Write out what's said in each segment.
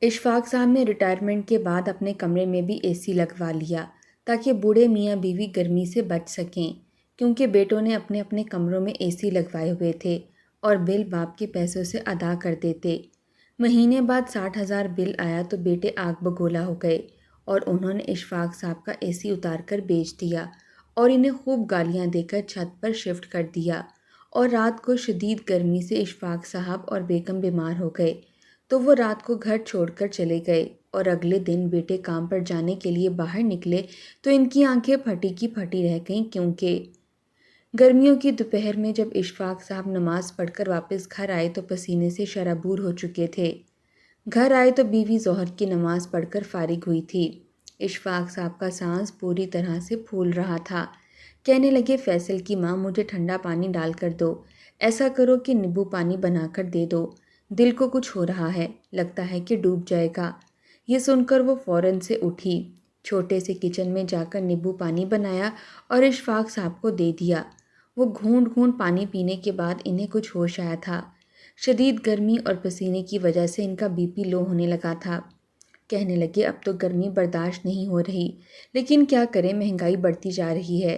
اشفاق صاحب نے ریٹائرمنٹ کے بعد اپنے کمرے میں بھی اے سی لگوا لیا تاکہ بوڑھے میاں بیوی گرمی سے بچ سکیں، کیونکہ بیٹوں نے اپنے اپنے کمروں میں اے سی لگوائے ہوئے تھے اور بل باپ کے پیسوں سے ادا کر دیتے۔ مہینے بعد 60,000 بل آیا تو بیٹے آگ بگولا ہو گئے اور انہوں نے اشفاق صاحب کا اے سی اتار کر بیچ دیا اور انہیں خوب گالیاں دے کر چھت پر شفٹ کر دیا۔ اور رات کو شدید گرمی سے اشفاق صاحب اور بیگم بیمار ہو گئے تو وہ رات کو گھر چھوڑ کر چلے گئے اور اگلے دن بیٹے کام پر جانے کے لیے باہر نکلے تو ان کی آنکھیں پھٹی کی پھٹی رہ گئیں، کیونکہ گرمیوں کی دوپہر میں جب اشفاق صاحب نماز پڑھ کر واپس گھر آئے تو پسینے سے شرابور ہو چکے تھے۔ گھر آئے تو بیوی ظہر کی نماز پڑھ کر فارغ ہوئی تھی۔ اشفاق صاحب کا سانس پوری طرح سے پھول رہا تھا۔ کہنے لگے، فیصل کی ماں، مجھے ٹھنڈا پانی ڈال کر دو، ایسا کرو کہ نیبو پانی بنا کر دے دو، دل کو کچھ ہو رہا ہے، لگتا ہے کہ ڈوب جائے گا۔ یہ سن کر وہ فوراً سے اٹھی، چھوٹے سے کچن میں جا کر نیبو پانی بنایا اور اشفاق صاحب کو دے دیا۔ وہ گھونٹ گھونٹ پانی پینے کے بعد انہیں کچھ ہوش آیا تھا۔ شدید گرمی اور پسینے کی وجہ سے ان کا بی پی لو ہونے لگا تھا۔ کہنے لگے، اب تو گرمی برداشت نہیں ہو رہی، لیکن کیا کریں، مہنگائی بڑھتی جا رہی ہے،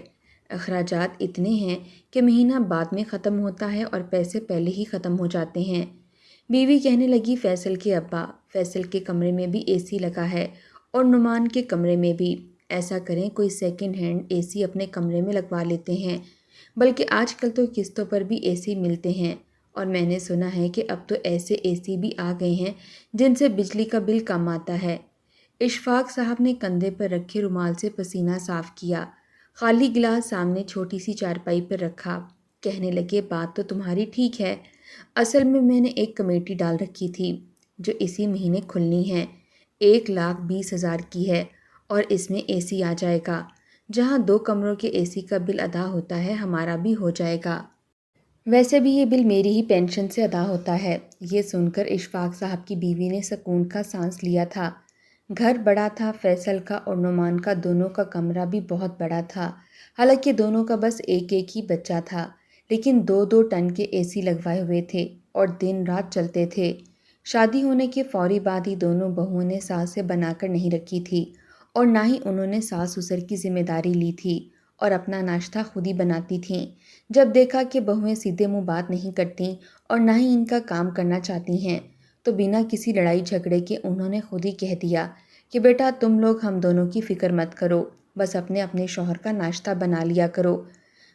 اخراجات اتنے ہیں کہ مہینہ بعد میں ختم ہوتا ہے اور پیسے پہلے ہی ختم ہو جاتے ہیں۔ بیوی کہنے لگی، فیصل کے ابا، فیصل کے کمرے میں بھی اے سی لگا ہے اور نعمان کے کمرے میں بھی، ایسا کریں کوئی سیکنڈ ہینڈ اے سی اپنے کمرے میں لگوا لیتے ہیں، بلکہ آج کل تو قسطوں پر بھی اے سی ملتے ہیں، اور میں نے سنا ہے کہ اب تو ایسے اے سی بھی آ گئے ہیں جن سے بجلی کا بل کم آتا ہے۔ اشفاق صاحب نے کندھے پر رکھے رومال سے پسینہ صاف کیا، خالی گلاس سامنے چھوٹی سی چارپائی پر رکھا۔ کہنے لگے، بات تو تمہاری ٹھیک ہے، اصل میں نے ایک کمیٹی ڈال رکھی تھی جو اسی مہینے کھلنی ہے، 1,20,000 کی ہے، اور اس میں اے سی آ جائے گا، جہاں 2 کمروں کے اے سی کا بل ادا ہوتا ہے ہمارا بھی ہو جائے گا۔ ویسے بھی یہ بل میری ہی پینشن سے ادا ہوتا ہے۔ یہ سن کر اشفاق صاحب کی بیوی نے سکون کا سانس لیا تھا۔ گھر بڑا تھا، فیصل کا اور نعمان کا دونوں کا کمرہ بھی بہت بڑا تھا، حالانکہ دونوں کا بس ایک ایک ہی بچہ تھا، لیکن 2-2 ٹن کے اے سی لگوائے ہوئے تھے اور دن رات چلتے تھے۔ شادی ہونے کے فوری بعد ہی دونوں بہوؤں نے ساس سے بنا کر نہیں رکھی تھی اور نہ ہی انہوں نے ساس سسر کی ذمہ داری لی تھی اور اپنا ناشتہ خود ہی بناتی تھیں۔ جب دیکھا کہ بہویں سیدھے منہ بات نہیں کرتیں اور نہ ہی ان کا کام کرنا چاہتی ہیں تو بنا کسی لڑائی جھگڑے کے انہوں نے خود ہی کہہ دیا کہ بیٹا تم لوگ ہم دونوں کی فکر مت کرو، بس اپنے اپنے شوہر کا ناشتہ بنا لیا کرو۔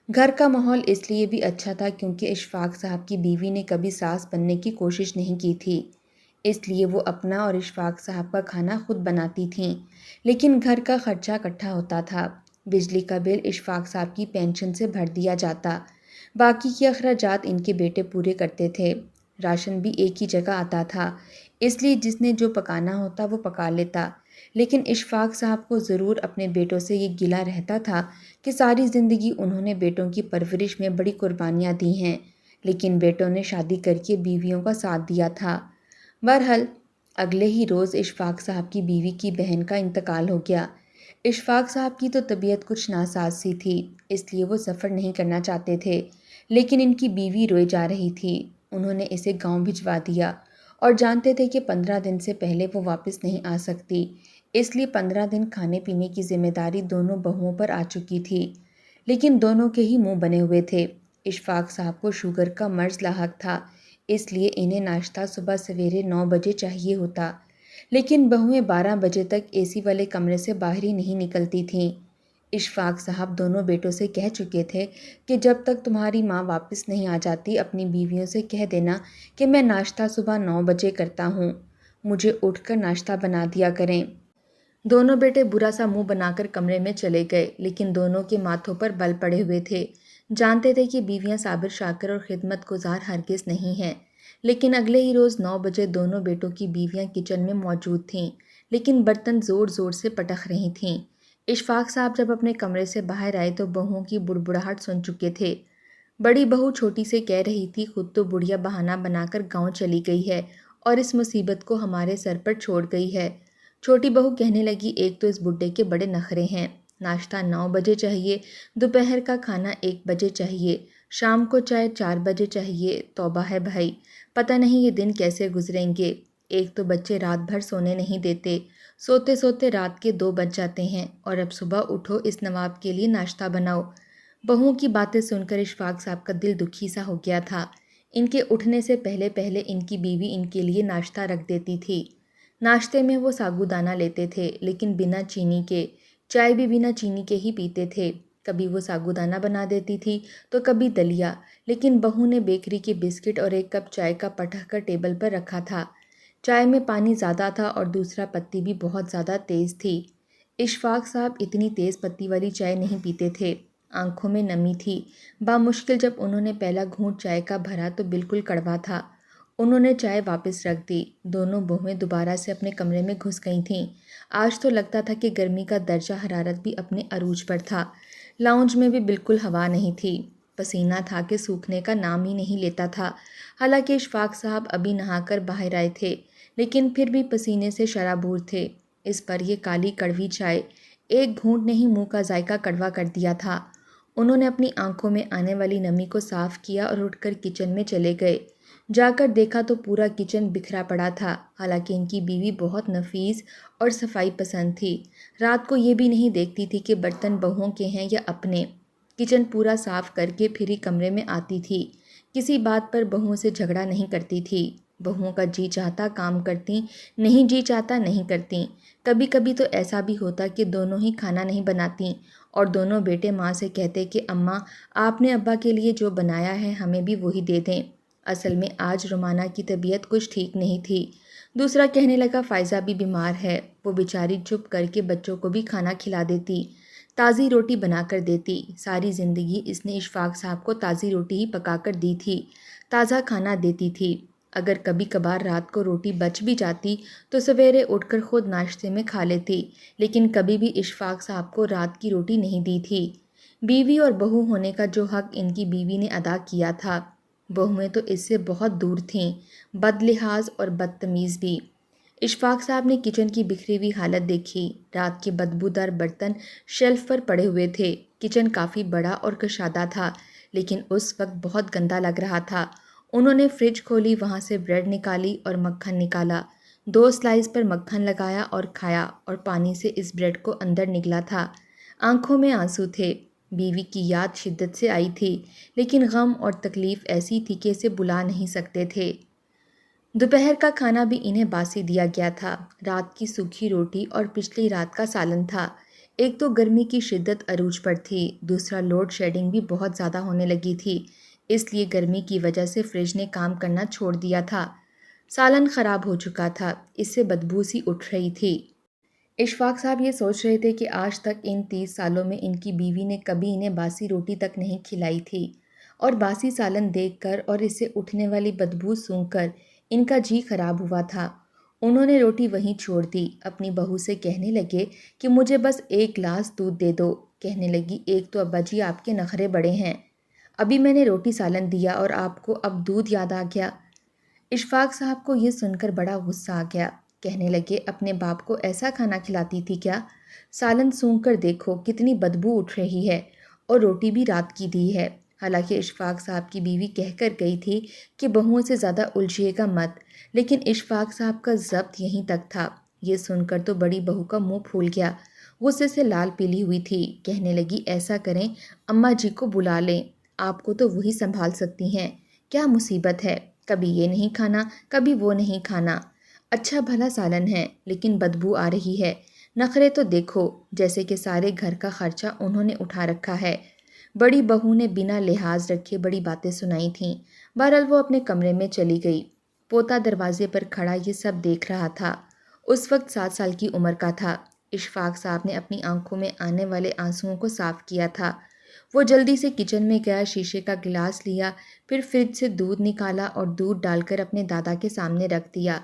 گھر کا ماحول اس لیے بھی اچھا تھا کیونکہ اشفاق صاحب کی بیوی نے کبھی ساس بننے کی کوشش نہیں کی تھی، اس لیے وہ اپنا اور اشفاق صاحب کا کھانا خود بناتی تھیں، لیکن گھر کا خرچہ اکٹھا ہوتا تھا۔ بجلی کا بل اشفاق صاحب کی پینشن سے بھر دیا جاتا، باقی کے اخراجات ان کے بیٹے پورے کرتے تھے۔ راشن بھی ایک ہی جگہ آتا تھا، اس لیے جس نے جو پکانا ہوتا وہ پکا لیتا، لیکن اشفاق صاحب کو ضرور اپنے بیٹوں سے یہ گلہ رہتا تھا کہ ساری زندگی انہوں نے بیٹوں کی پرورش میں بڑی قربانیاں دی ہیں، لیکن بیٹوں نے شادی کر کے بیویوں کا ساتھ دیا تھا۔ بہرحال اگلے ہی روز اشفاق صاحب کی بیوی کی بہن کا انتقال ہو گیا۔ اشفاق صاحب کی تو طبیعت کچھ ناساز سی تھی، اس لیے وہ سفر نہیں کرنا چاہتے تھے، لیکن ان کی بیوی روئے جا رہی تھی۔ انہوں نے اسے گاؤں بھجوا دیا اور جانتے تھے کہ 15 دن سے پہلے وہ واپس نہیں آ سکتی، اس لیے 15 دن کھانے پینے کی ذمہ داری دونوں بہوؤں پر آ چکی تھی، لیکن دونوں کے ہی منہ بنے ہوئے تھے۔ اشفاق صاحب کو شوگر کا مرض لاحق تھا، اس لیے انہیں ناشتہ صبح سویرے 9 بجے چاہیے ہوتا، لیکن بہویں 12 بجے تک اے سی والے کمرے سے باہر ہی نہیں نکلتی تھیں۔ اشفاق صاحب دونوں بیٹوں سے کہہ چکے تھے کہ جب تک تمہاری ماں واپس نہیں آ جاتی اپنی بیویوں سے کہہ دینا کہ میں ناشتہ صبح 9 بجے کرتا ہوں، مجھے اٹھ کر ناشتہ بنا دیا کریں۔ دونوں بیٹے برا سا منہ بنا کر کمرے میں چلے گئے، لیکن دونوں کے ماتھوں پر بل پڑے ہوئے تھے، جانتے تھے کہ بیویاں صابر شاکر اور خدمت گزار ہرگز نہیں ہیں، لیکن اگلے ہی روز 9 بجے دونوں بیٹوں کی بیویاں کچن میں موجود تھیں، لیکن برتن زور زور سے پٹخ رہی تھیں۔ اشفاق صاحب جب اپنے کمرے سے باہر آئے تو بہوؤں کی بڑبڑاہٹ سن چکے تھے۔ بڑی بہو چھوٹی سے کہہ رہی تھی، خود تو بڑھیا بہانہ بنا کر گاؤں چلی گئی ہے اور اس مصیبت کو ہمارے سر پر چھوڑ گئی ہے۔ چھوٹی بہو کہنے لگی، ایک تو اس بڈھے کے بڑے نخرے ہیں، ناشتہ 9 بجے چاہیے، دوپہر کا کھانا 1 بجے چاہیے، شام کو چائے 4 بجے چاہیے، توبہ ہے بھائی، پتہ نہیں یہ دن کیسے گزریں گے۔ ایک تو بچے رات بھر سونے نہیں دیتے، سوتے سوتے رات کے 2 بج جاتے ہیں، اور اب صبح اٹھو اس نواب کے لیے ناشتہ بناؤ۔ بہوؤں کی باتیں سن کر اشفاق صاحب کا دل دکھی سا ہو گیا تھا۔ ان کے اٹھنے سے پہلے پہلے ان کی بیوی ان کے لیے ناشتہ رکھ دیتی تھی۔ ناشتے میں وہ ساگودانہ لیتے تھے، لیکن بنا چینی کے، چائے بھی بنا چینی کے ہی پیتے تھے۔ کبھی وہ ساگودانہ بنا دیتی تھی تو کبھی دلیا، لیکن بہو نے بیکری کے بسکٹ اور 1 کپ چائے کا پٹخ کر ٹیبل پر رکھا تھا۔ چائے میں پانی زیادہ تھا اور دوسرا پتی بھی بہت زیادہ تیز تھی۔ اشفاق صاحب اتنی تیز پتی والی چائے نہیں پیتے تھے۔ آنکھوں میں نمی تھی۔ بامشکل جب انہوں نے پہلا گھونٹ چائے کا بھرا تو بالکل کڑوا تھا۔ انہوں نے چائے واپس رکھ دی۔ دونوں بہویں دوبارہ سے اپنے کمرے میں گھس گئی تھیں۔ آج تو لگتا تھا کہ گرمی کا درجہ حرارت بھی اپنے عروج پر تھا۔ لاؤنج میں بھی بالکل ہوا نہیں تھی۔ پسینہ تھا کہ سوکھنے کا نام ہی نہیں لیتا تھا۔ حالانکہ اشفاق صاحب ابھی نہا کر باہر آئے تھے، لیکن پھر بھی پسینے سے شرابور تھے۔ اس پر یہ کالی کڑوی چائے ایک گھونٹ نے ہی منہ کا ذائقہ کڑوا کر دیا تھا۔ انہوں نے اپنی آنکھوں میں آنے والی نمی کو صاف کیا اور اٹھ کر کچن میں چلے گئے۔ جا کر دیکھا تو پورا کچن بکھرا پڑا تھا۔ حالانکہ ان کی بیوی بہت نفیس اور صفائی پسند تھی۔ رات کو یہ بھی نہیں دیکھتی تھی کہ برتن بہوؤں کے ہیں یا اپنے۔ کچن پورا صاف کر کے پھر ہی کمرے میں آتی تھی۔ کسی بات پر بہوؤں سے جھگڑا نہیں کرتی تھی۔ بہوؤں کا جی چاہتا کام کرتی، نہیں جی چاہتا نہیں کرتی۔ کبھی کبھی تو ایسا بھی ہوتا کہ دونوں ہی کھانا نہیں بناتی اور دونوں بیٹے ماں سے کہتے کہ اماں آپ نے ابا کے لیے جو بنایا ہے ہمیں بھی وہی دے دیں۔ اصل میں آج رومانہ کی طبیعت کچھ ٹھیک نہیں تھی۔ دوسرا کہنے لگا فائزہ بھی بیمار ہے، وہ بیچاری چپ کر کے بچوں کو بھی کھانا کھلا دیتی، تازی روٹی بنا کر دیتی۔ ساری زندگی اس نے اشفاق صاحب کو تازی روٹی ہی پکا کر دی تھی، تازہ کھانا دیتی تھی۔ اگر کبھی کبھار رات کو روٹی بچ بھی جاتی تو سویرے اٹھ کر خود ناشتے میں کھا لیتی، لیکن کبھی بھی اشفاق صاحب کو رات کی روٹی نہیں دی تھی۔ بیوی اور بہو ہونے کا جو حق ان کی بیوی نے ادا کیا تھا، بہویں تو اس سے بہت دور تھیں، بد لحاظ اور بدتمیز بھی۔ اشفاق صاحب نے کچن کی بکھری ہوئی حالت دیکھی۔ رات کے بدبودار برتن شیلف پر پڑے ہوئے تھے۔ کچن کافی بڑا اور کشادہ تھا، لیکن اس وقت بہت گندا لگ رہا تھا۔ انہوں نے فریج کھولی، وہاں سے بریڈ نکالی اور مکھن نکالا۔ 2 سلائس پر مکھن لگایا اور کھایا، اور پانی سے اس بریڈ کو اندر نگلا تھا۔ آنکھوں میں آنسو تھے۔ بیوی کی یاد شدت سے آئی تھی، لیکن غم اور تکلیف ایسی تھی کہ اسے بلا نہیں سکتے تھے۔ دوپہر کا کھانا بھی انہیں باسی دیا گیا تھا۔ رات کی سوکھی روٹی اور پچھلی رات کا سالن تھا۔ ایک تو گرمی کی شدت عروج پر تھی، دوسرا لوڈ شیڈنگ بھی بہت زیادہ ہونے لگی تھی، اس لیے گرمی کی وجہ سے فریج نے کام کرنا چھوڑ دیا تھا۔ سالن خراب ہو چکا تھا، اس سے بدبو سی اٹھ رہی تھی۔ اشفاق صاحب یہ سوچ رہے تھے کہ آج تک ان 30 سالوں میں ان کی بیوی نے کبھی انہیں باسی روٹی تک نہیں کھلائی تھی، اور باسی سالن دیکھ کر اور اس سے اٹھنے والی بدبو سونگھ کر ان کا جی خراب ہوا تھا۔ انہوں نے روٹی وہیں چھوڑ دی۔ اپنی بہو سے کہنے لگے کہ مجھے بس 1 گلاس دودھ دے دو۔ کہنے لگی ایک تو ابا جی آپ کے نخرے بڑے ہیں، ابھی میں نے روٹی سالن دیا اور آپ کو اب دودھ یاد آ گیا۔ اشفاق صاحب کو یہ سن کر بڑا غصہ آ گیا۔ کہنے لگے اپنے باپ کو ایسا کھانا کھلاتی تھی کیا؟ سالن سونگھ کر دیکھو کتنی بدبو اٹھ رہی ہے، اور روٹی بھی رات کی دی ہے۔ حالانکہ اشفاق صاحب کی بیوی کہہ کر گئی تھی کہ بہوؤں سے زیادہ الجھیے گا مت، لیکن اشفاق صاحب کا ضبط یہیں تک تھا۔ یہ سن کر تو بڑی بہو کا منہ پھول گیا، غصے سے لال پیلی ہوئی تھی۔ کہنے لگی ایسا کریں اماں جی کو بلا لیں، آپ کو تو وہی سنبھال سکتی ہیں، کیا مصیبت ہے، کبھی یہ نہیں کھانا کبھی وہ نہیں کھانا۔ اچھا بھلا سالن ہے، لیکن بدبو آ رہی ہے۔ نخرے تو دیکھو، جیسے کہ سارے گھر کا خرچہ انہوں نے اٹھا رکھا ہے۔ بڑی بہو نے بنا لحاظ رکھے بڑی باتیں سنائی تھیں۔ بہرحال وہ اپنے کمرے میں چلی گئی۔ پوتا دروازے پر کھڑا یہ سب دیکھ رہا تھا۔ اس وقت 7 سال کی عمر کا تھا۔ اشفاق صاحب نے اپنی آنکھوں میں آنے والے آنسوؤں کو صاف کیا تھا۔ وہ جلدی سے کچن میں گیا، شیشے کا گلاس لیا، پھر فریج سے دودھ نکالا اور دودھ ڈال کر اپنے دادا کے سامنے رکھ دیا۔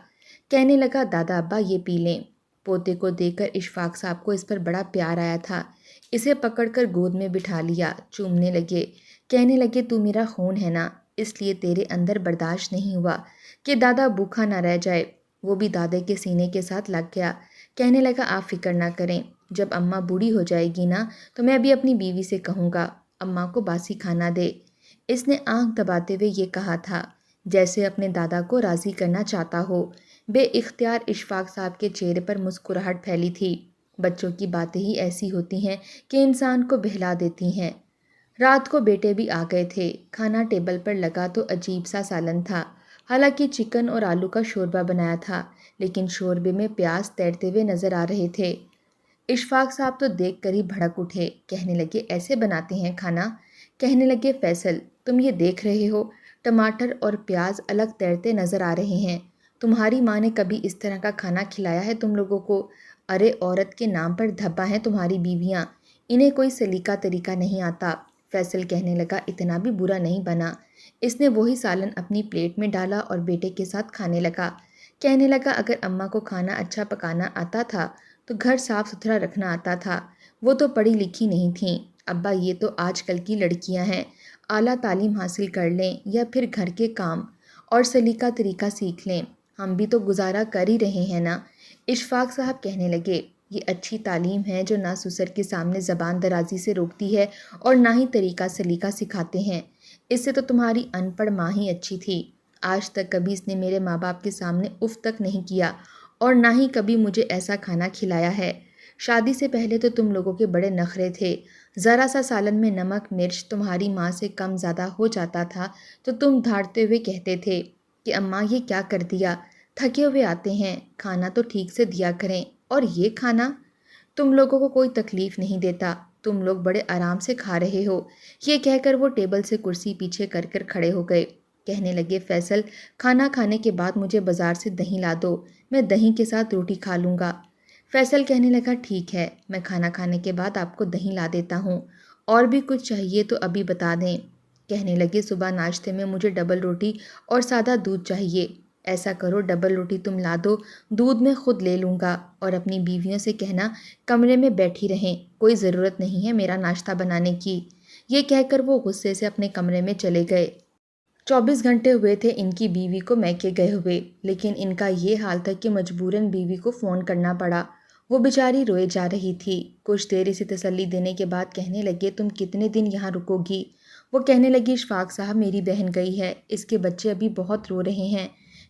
کہنے لگا دادا ابا یہ پی لیں۔ پوتے کو دیکھ کر اشفاق صاحب کو اس پر بڑا پیار آیا تھا۔ اسے پکڑ کر گود میں بٹھا لیا، چومنے لگے۔ کہنے لگے تو میرا خون ہے نا، اس لیے تیرے اندر برداشت نہیں ہوا کہ دادا بھوکا نہ رہ جائے۔ وہ بھی دادے کے سینے کے ساتھ لگ گیا۔ کہنے لگا آپ فکر نہ کریں، جب اماں بوڑھی ہو جائے گی نا تو میں بھی اپنی بیوی سے کہوں گا اماں کو باسی کھانا دے۔ اس نے آنکھ دباتے ہوئے یہ کہا تھا، جیسے اپنے دادا کو راضی کرنا چاہتا ہو۔ بے اختیار اشفاق صاحب کے چہرے پر مسکراہٹ پھیلی تھی۔ بچوں کی باتیں ہی ایسی ہوتی ہیں کہ انسان کو بہلا دیتی ہیں۔ رات کو بیٹے بھی آ گئے تھے۔ کھانا ٹیبل پر لگا تو عجیب سا سالن تھا۔ حالانکہ چکن اور آلو کا شوربہ بنایا تھا، لیکن شوربے میں پیاز تیرتے ہوئے نظر آ رہے تھے۔ اشفاق صاحب تو دیکھ کر ہی بھڑک اٹھے، کہنے لگے ایسے بناتے ہیں کھانا؟ کہنے لگے فیصل تم یہ دیکھ رہے ہو، ٹماٹر اور پیاز الگ تیرتے نظر آ رہے ہیں۔ تمہاری ماں نے کبھی اس طرح کا کھانا کھلایا ہے تم لوگوں کو؟ ارے عورت کے نام پر دھبا ہیں تمہاری بیویاں، انہیں کوئی سلیقہ طریقہ نہیں آتا۔ فیصل کہنے لگا اتنا بھی برا نہیں بنا۔ اس نے وہی سالن اپنی پلیٹ میں ڈالا اور بیٹے کے ساتھ کھانے لگا۔ کہنے لگا اگر اماں کو کھانا اچھا پکانا آتا تھا تو گھر صاف ستھرا رکھنا آتا تھا، وہ تو پڑھی لکھی نہیں تھیں۔ ابا یہ تو آج کل کی لڑکیاں ہیں، اعلیٰ تعلیم حاصل کر لیں یا پھر گھر کے کام اور سلیقہ طریقہ سیکھ لیں، ہم بھی تو گزارا کر ہی رہے ہیں نا۔ اشفاق صاحب کہنے لگے یہ اچھی تعلیم ہے جو نہ سسر کے سامنے زبان درازی سے روکتی ہے اور نہ ہی طریقہ سلیقہ سکھاتے ہیں۔ اس سے تو تمہاری ان پڑھ ماں ہی اچھی تھی۔ آج تک کبھی اس نے میرے ماں باپ کے سامنے اف تک نہیں کیا اور نہ ہی کبھی مجھے ایسا کھانا کھلایا ہے۔ شادی سے پہلے تو تم لوگوں کے بڑے نخرے تھے، ذرا سا سالن میں نمک مرچ تمہاری ماں سے کم زیادہ ہو جاتا تھا تو تم دھاڑتے ہوئے کہتے تھے کہ اماں یہ کیا کر دیا، تھکے ہوئے آتے ہیں، کھانا تو ٹھیک سے دیا کریں، اور یہ کھانا تم لوگوں کو کوئی تکلیف نہیں دیتا، تم لوگ بڑے آرام سے کھا رہے ہو۔ یہ کہہ کر وہ ٹیبل سے کرسی پیچھے کر کر کھڑے ہو گئے۔ کہنے لگے فیصل کھانا کھانے کے بعد مجھے بازار سے دہی لا دو، میں دہی کے ساتھ روٹی کھا لوں گا۔ فیصل کہنے لگا ٹھیک ہے، میں کھانا کھانے کے بعد آپ کو دہی لا دیتا ہوں، اور بھی کچھ چاہیے تو ابھی بتا دیں۔ کہنے لگے صبح ناشتے میں مجھے ڈبل روٹی اور سادہ دودھ چاہیے۔ ایسا کرو ڈبل روٹی تم لا دو، دودھ میں خود لے لوں گا، اور اپنی بیویوں سے کہنا کمرے میں بیٹھی رہیں، کوئی ضرورت نہیں ہے میرا ناشتہ بنانے کی۔ یہ کہہ کر وہ غصے سے اپنے کمرے میں چلے گئے۔ 24 گھنٹے ہوئے تھے ان کی بیوی کو میکے گئے ہوئے، لیکن ان کا یہ حال تھا کہ مجبوراً بیوی کو فون کرنا پڑا۔ وہ بیچاری روئے جا رہی تھی۔ کچھ دیر اسے تسلی دینے کے بعد کہنے لگے تم کتنے دن یہاں رکو گی؟ وہ کہنے لگی اشفاق صاحب میری بہن گئی ہے، اس کے بچے ابھی بہت رو رہے ہیں،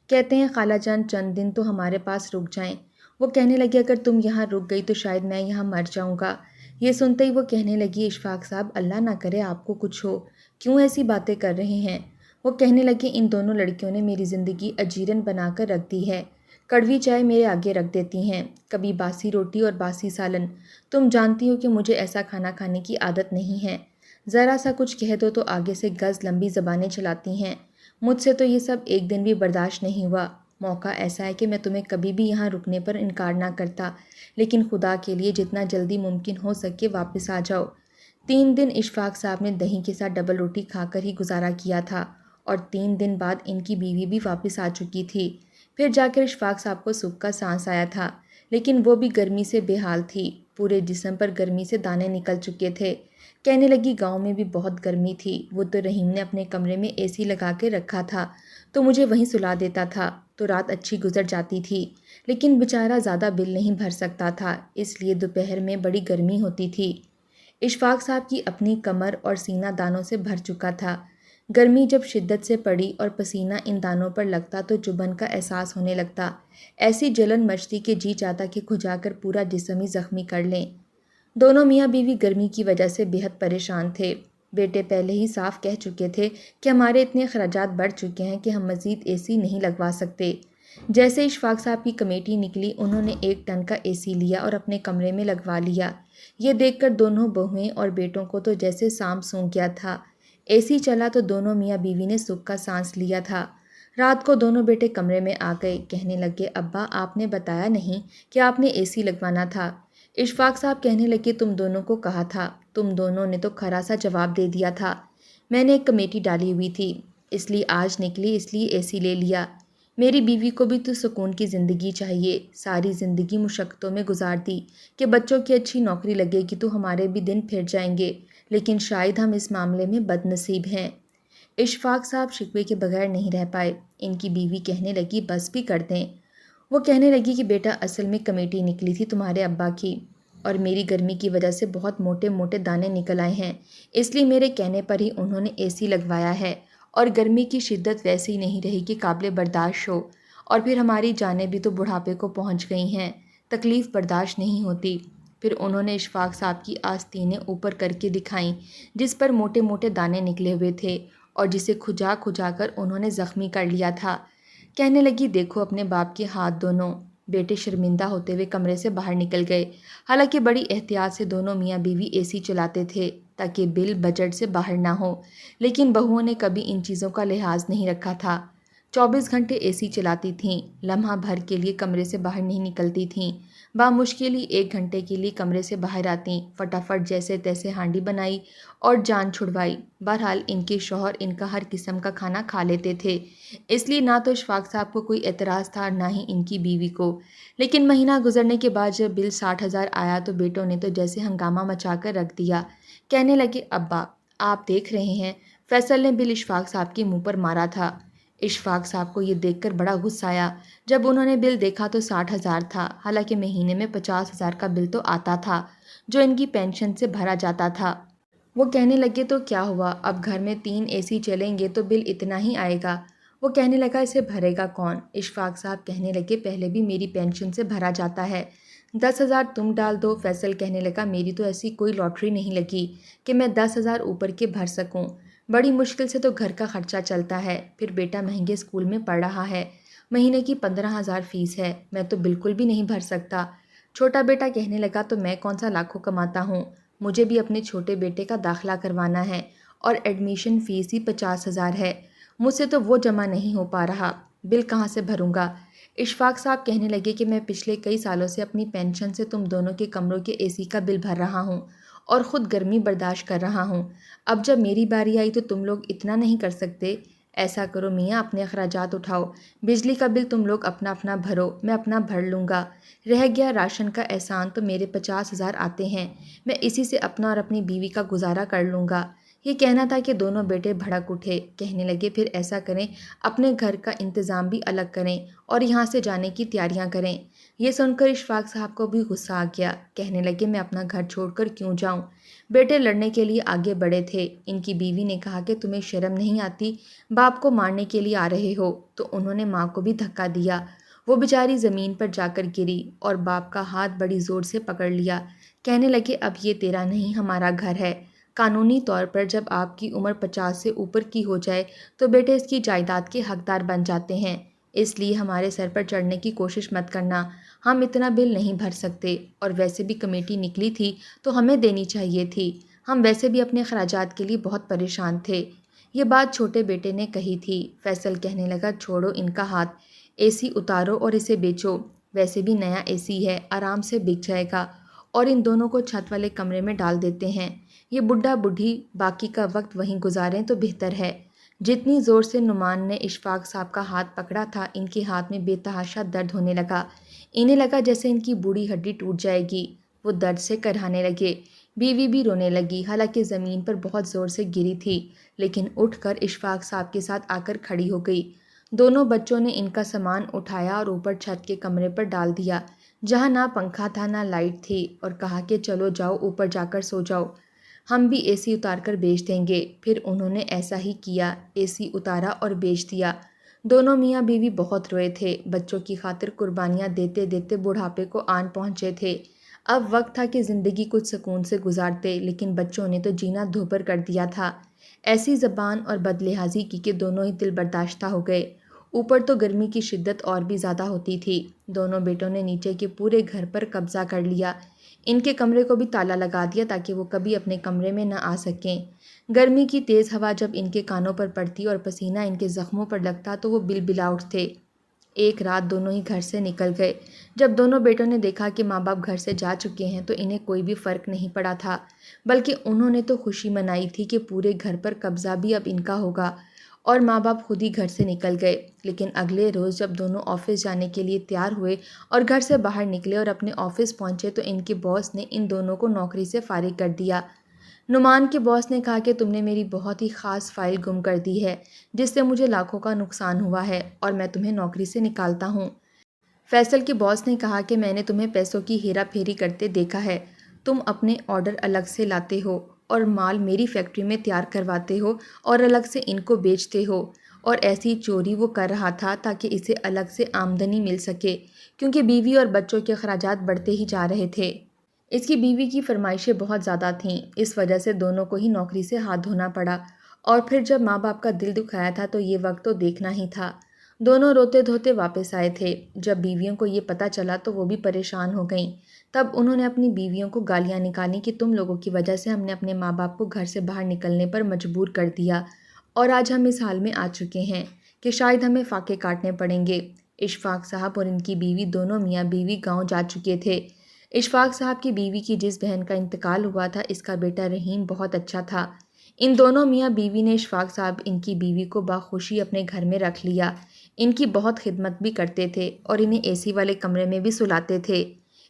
کہتے ہیں خالہ جان چند دن تو ہمارے پاس رک جائیں۔ وہ کہنے لگے اگر تم یہاں رک گئی تو شاید میں یہاں مر جاؤں گا۔ یہ سنتے ہی وہ کہنے لگی اشفاق صاحب اللہ نہ کرے آپ کو کچھ ہو، کیوں ایسی باتیں کر رہے ہیں؟ وہ کہنے لگے ان دونوں لڑکیوں نے میری زندگی اجیرن بنا کر رکھ دی ہے، کڑوی چائے میرے آگے رکھ دیتی ہیں، کبھی باسی روٹی اور باسی سالن۔ تم جانتی ہو کہ مجھے ایسا کھانا کھانے کی عادت نہیں ہے، ذرا سا کچھ کہہ دو تو آگے سے گز لمبی زبانیں چلاتی ہیں، مجھ سے تو یہ سب ایک دن بھی برداشت نہیں ہوا۔ موقع ایسا ہے کہ میں تمہیں کبھی بھی یہاں رکنے پر انکار نہ کرتا، لیکن خدا کے لیے جتنا جلدی ممکن ہو سکے واپس آ جاؤ۔ 3 دن اشفاق صاحب نے دہی کے ساتھ ڈبل روٹی کھا کر ہی گزارا کیا تھا، اور 3 دن بعد ان کی بیوی بھی واپس آ چکی تھی۔ پھر جا کر اشفاق صاحب کو سکھ کا سانس آیا تھا، لیکن وہ بھی گرمی سے بے حال تھی، پورے جسم پر گرمی سے دانے نکل چکے تھے۔ کہنے لگی گاؤں میں بھی بہت گرمی تھی، وہ تو رحیم نے اپنے کمرے میں اے سی لگا کے رکھا تھا تو مجھے وہیں سلا دیتا تھا تو رات اچھی گزر جاتی تھی، لیکن بیچارہ زیادہ بل نہیں بھر سکتا تھا، اس لیے دوپہر میں بڑی گرمی ہوتی تھی۔ اشفاق صاحب کی اپنی کمر اور سینہ دانوں سے بھر چکا تھا۔ گرمی جب شدت سے پڑی اور پسینہ ان دانوں پر لگتا تو چبھن کا احساس ہونے لگتا، ایسی جلن مچتی کہ جی چاہتا کہ کھجا کر پورا جسم ہی زخمی کر لیں۔ دونوں میاں بیوی گرمی کی وجہ سے بے حد پریشان تھے۔ بیٹے پہلے ہی صاف کہہ چکے تھے کہ ہمارے اتنے اخراجات بڑھ چکے ہیں کہ ہم مزید اے سی نہیں لگوا سکتے۔ جیسے اشفاق صاحب کی کمیٹی نکلی انہوں نے 1 ٹن کا اے سی لیا اور اپنے کمرے میں لگوا لیا۔ یہ دیکھ کر دونوں بہویں اور بیٹوں کو تو جیسے سانپ سونگھ گیا تھا۔ اے سی چلا تو دونوں میاں بیوی نے سکھ کا سانس لیا تھا۔ رات کو دونوں بیٹے کمرے میں آ گئے، کہنے لگے ابا آپ نے بتایا نہیں کہ آپ نے اے سی لگوانا تھا۔ اشفاق صاحب کہنے لگے تم دونوں کو کہا تھا، تم دونوں نے تو کھرا سا جواب دے دیا تھا۔ میں نے ایک کمیٹی ڈالی ہوئی تھی، اس لیے آج نکلی، اس لیے اے سی لے لیا۔ میری بیوی کو بھی تو سکون کی زندگی چاہیے، ساری زندگی مشقتوں میں گزار دی کہ بچوں کی اچھی نوکری لگے گی تو ہمارے بھی دن پھر جائیں گے، لیکن شاید ہم اس معاملے میں بد نصیب ہیں۔ اشفاق صاحب شکوے کے بغیر نہیں رہ پائے۔ ان کی بیوی کہنے لگی بس بھی کر دیں۔ وہ کہنے لگی کہ بیٹا اصل میں کمیٹی نکلی تھی تمہارے ابا کی، اور میری گرمی کی وجہ سے بہت موٹے موٹے دانے نکل آئے ہیں، اس لیے میرے کہنے پر ہی انہوں نے اے سی لگوایا ہے، اور گرمی کی شدت ویسی نہیں رہی کہ قابل برداشت ہو، اور پھر ہماری جانیں بھی تو بڑھاپے کو پہنچ گئی ہیں، تکلیف برداشت نہیں ہوتی۔ پھر انہوں نے اشفاق صاحب کی آستینیں اوپر کر کے دکھائیں جس پر موٹے موٹے دانے نکلے ہوئے تھے اور جسے کھجا کھجا کر انہوں نے زخمی کر لیا تھا۔ کہنے لگی، دیکھو اپنے باپ کے ہاتھ دونوں۔ بیٹے شرمندہ ہوتے ہوئے کمرے سے باہر نکل گئے۔ حالانکہ بڑی احتیاط سے دونوں میاں بیوی اے سی چلاتے تھے تاکہ بل بجٹ سے باہر نہ ہو، لیکن بہوؤں نے کبھی ان چیزوں کا لحاظ نہیں رکھا تھا۔ 24 گھنٹے اے سی چلاتی تھیں، لمحہ بھر کے لیے کمرے سے باہر نہیں نکلتی تھیں، بامشکل ہی 1 گھنٹے کے لیے کمرے سے باہر آتیں، فٹافٹ جیسے تیسے ہانڈی بنائی اور جان چھڑوائی۔ بہرحال ان کے شوہر ان کا ہر قسم کا کھانا کھا لیتے تھے، اس لیے نہ تو اشفاق صاحب کو کوئی اعتراض تھا نہ ہی ان کی بیوی کو۔ لیکن مہینہ گزرنے کے بعد جب بل 60,000 آیا تو بیٹوں نے تو جیسے ہنگامہ مچا کر رکھ دیا۔ کہنے لگے، ابا آپ دیکھ رہے ہیں، فیصل نے بل اشفاق صاحب کے منہ پر مارا تھا۔ اشفاق صاحب کو یہ دیکھ کر بڑا غصہ آیا۔ جب انہوں نے بل دیکھا تو 60,000 تھا، حالانکہ مہینے میں 50,000 کا بل تو آتا تھا جو ان کی پینشن سے بھرا جاتا تھا۔ وہ کہنے لگے، تو کیا ہوا، اب گھر میں 3 اے سی چلیں گے تو بل اتنا ہی آئے گا۔ وہ کہنے لگا، اسے بھرے گا کون؟ اشفاق صاحب کہنے لگے، پہلے بھی میری پینشن سے بھرا جاتا ہے، 10,000 تم ڈال دو۔ فیصل کہنے لگا، میری تو ایسی کوئی لاٹری نہیں لگی کہ میں 10,000 اوپر کے بھر سکوں، بڑی مشکل سے تو گھر کا خرچہ چلتا ہے، پھر بیٹا مہنگے اسکول میں پڑھ رہا ہے، مہینے کی 15,000 فیس ہے، میں تو بالکل بھی نہیں بھر سکتا۔ چھوٹا بیٹا کہنے لگا، تو میں کون سا لاکھوں کماتا ہوں، مجھے بھی اپنے چھوٹے بیٹے کا داخلہ کروانا ہے اور ایڈمیشن فیس ہی 50,000 ہے، مجھ سے تو وہ جمع نہیں ہو پا رہا، بل کہاں سے بھروں گا؟ اشفاق صاحب کہنے لگے کہ میں پچھلے کئی سالوں سے اپنی پینشن سے تم دونوں کے کمروں کے اے سی کا بل بھر رہا ہوں اور خود گرمی برداشت کر رہا ہوں، اب جب میری باری آئی تو تم لوگ اتنا نہیں کر سکتے؟ ایسا کرو میاں، اپنے اخراجات اٹھاؤ، بجلی کا بل تم لوگ اپنا اپنا بھرو، میں اپنا بھر لوں گا، رہ گیا راشن کا احسان تو میرے 50,000 آتے ہیں، میں اسی سے اپنا اور اپنی بیوی کا گزارا کر لوں گا۔ یہ کہنا تھا کہ دونوں بیٹے بھڑک اٹھے، کہنے لگے، پھر ایسا کریں، اپنے گھر کا انتظام بھی الگ کریں اور یہاں سے جانے کی تیاریاں کریں۔ یہ سن کر اشفاق صاحب کو بھی غصہ آ گیا، کہنے لگے، میں اپنا گھر چھوڑ کر کیوں جاؤں؟ بیٹے لڑنے کے لیے آگے بڑھے تھے۔ ان کی بیوی نے کہا کہ تمہیں شرم نہیں آتی، باپ کو مارنے کے لیے آ رہے ہو؟ تو انہوں نے ماں کو بھی دھکا دیا، وہ بیچاری زمین پر جا کر گری اور باپ کا ہاتھ بڑی زور سے پکڑ لیا۔ کہنے لگے، اب یہ تیرا نہیں ہمارا گھر ہے، قانونی طور پر جب آپ کی عمر 50 سے اوپر کی ہو جائے تو بیٹے اس کی جائیداد کے حقدار بن جاتے ہیں، اس لیے ہمارے سر پر چڑھنے کی کوشش مت کرنا، ہم اتنا بل نہیں بھر سکتے، اور ویسے بھی کمیٹی نکلی تھی تو ہمیں دینی چاہیے تھی، ہم ویسے بھی اپنے اخراجات کے لیے بہت پریشان تھے۔ یہ بات چھوٹے بیٹے نے کہی تھی۔ فیصل کہنے لگا، چھوڑو ان کا ہاتھ، اے سی اتارو اور اسے بیچو، ویسے بھی نیا اے سی ہے، آرام سے بک جائے گا، اور ان دونوں کو چھت والے کمرے میں ڈال دیتے ہیں، یہ بڈھا بڈھی باقی کا وقت وہیں گزاریں تو بہتر ہے۔ جتنی زور سے نعمان نے اشفاق صاحب کا ہاتھ پکڑا تھا، ان کے ہاتھ میں بے تحاشا درد ہونے لگا، انہیں لگا جیسے ان کی بوڑھی ہڈی ٹوٹ جائے گی، وہ درد سے کرہانے لگے۔ بیوی بھی رونے لگی، حالانکہ زمین پر بہت زور سے گری تھی، لیکن اٹھ کر اشفاق صاحب کے ساتھ آ کر کھڑی ہو گئی۔ دونوں بچوں نے ان کا سامان اٹھایا اور اوپر چھت کے کمرے پر ڈال دیا جہاں نہ پنکھا تھا نہ لائٹ تھی، اور کہا کہ چلو جاؤ اوپر جا کر سو جاؤ، ہم بھی اے سی اتار کر بیچ دیں گے۔ پھر انہوں نے ایسا ہی کیا، اے سی اتارا اور بیچ دیا۔ دونوں میاں بیوی بہت روئے تھے، بچوں کی خاطر قربانیاں دیتے دیتے بڑھاپے کو آن پہنچے تھے، اب وقت تھا کہ زندگی کچھ سکون سے گزارتے، لیکن بچوں نے تو جینا دھوپر کر دیا تھا، ایسی زبان اور بد لحاظی کی کہ دونوں ہی دل برداشتہ ہو گئے۔ اوپر تو گرمی کی شدت اور بھی زیادہ ہوتی تھی، دونوں بیٹوں نے نیچے کے پورے گھر پر قبضہ کر لیا، ان کے کمرے کو بھی تالا لگا دیا تاکہ وہ کبھی اپنے کمرے میں نہ آ سکیں۔ گرمی کی تیز ہوا جب ان کے کانوں پر پڑتی اور پسینہ ان کے زخموں پر لگتا تو وہ بل بلا اٹھتے۔ ایک رات دونوں ہی گھر سے نکل گئے۔ جب دونوں بیٹوں نے دیکھا کہ ماں باپ گھر سے جا چکے ہیں تو انہیں کوئی بھی فرق نہیں پڑا تھا، بلکہ انہوں نے تو خوشی منائی تھی کہ پورے گھر پر قبضہ بھی اب ان کا ہوگا، اور ماں باپ خود ہی گھر سے نکل گئے۔ لیکن اگلے روز جب دونوں آفس جانے کے لیے تیار ہوئے اور گھر سے باہر نکلے اور اپنے آفس پہنچے تو ان کے باس نے ان دونوں کو نوکری سے فارغ کر دیا۔ نعمان کے باس نے کہا کہ تم نے میری بہت ہی خاص فائل گم کر دی ہے جس سے مجھے لاکھوں کا نقصان ہوا ہے اور میں تمہیں نوکری سے نکالتا ہوں۔ فیصل کے باس نے کہا کہ میں نے تمہیں پیسوں کی ہیرا پھیری کرتے دیکھا ہے، تم اپنے آرڈر الگ سے لاتے ہو اور مال میری فیکٹری میں تیار کرواتے ہو اور الگ سے ان کو بیچتے ہو، اور ایسی چوری وہ کر رہا تھا تاکہ اسے الگ سے آمدنی مل سکے، کیونکہ بیوی اور بچوں کے اخراجات بڑھتے ہی جا رہے تھے۔ اس کی بیوی کی فرمائشیں بہت زیادہ تھیں، اس وجہ سے دونوں کو ہی نوکری سے ہاتھ دھونا پڑا، اور پھر جب ماں باپ کا دل دکھایا تھا تو یہ وقت تو دیکھنا ہی تھا۔ دونوں روتے دھوتے واپس آئے تھے۔ جب بیویوں کو یہ پتہ چلا تو وہ بھی پریشان ہو گئیں۔ تب انہوں نے اپنی بیویوں کو گالیاں نکالی کہ تم لوگوں کی وجہ سے ہم نے اپنے ماں باپ کو گھر سے باہر نکلنے پر مجبور کر دیا، اور آج ہم اس حال میں آ چکے ہیں کہ شاید ہمیں فاقے کاٹنے پڑیں گے۔ اشفاق صاحب اور ان کی بیوی دونوں میاں بیوی گاؤں جا چکے تھے۔ اشفاق صاحب کی بیوی کی جس بہن کا انتقال ہوا تھا، اس کا بیٹا رحیم بہت اچھا تھا۔ ان دونوں میاں بیوی نے اشفاق صاحب ان کی بیوی کو بخوشی اپنے گھر میں رکھ لیا۔ ان کی بہت خدمت بھی کرتے تھے اور انہیں اے سی والے کمرے میں بھی سلاتے تھے۔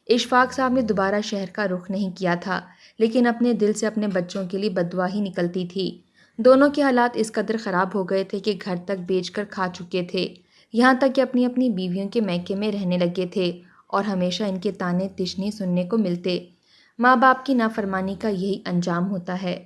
اشفاق صاحب نے دوبارہ شہر کا رخ نہیں کیا تھا، لیکن اپنے دل سے اپنے بچوں کے لیے بد دعا ہی نکلتی تھی۔ دونوں کے حالات اس قدر خراب ہو گئے تھے کہ گھر تک بیچ کر کھا چکے تھے، یہاں تک کہ اپنی اپنی بیویوں کے میکے میں رہنے لگے تھے، اور ہمیشہ ان کے طعنے تشنی سننے کو ملتے۔ ماں باپ کی نافرمانی کا یہی انجام ہوتا ہے۔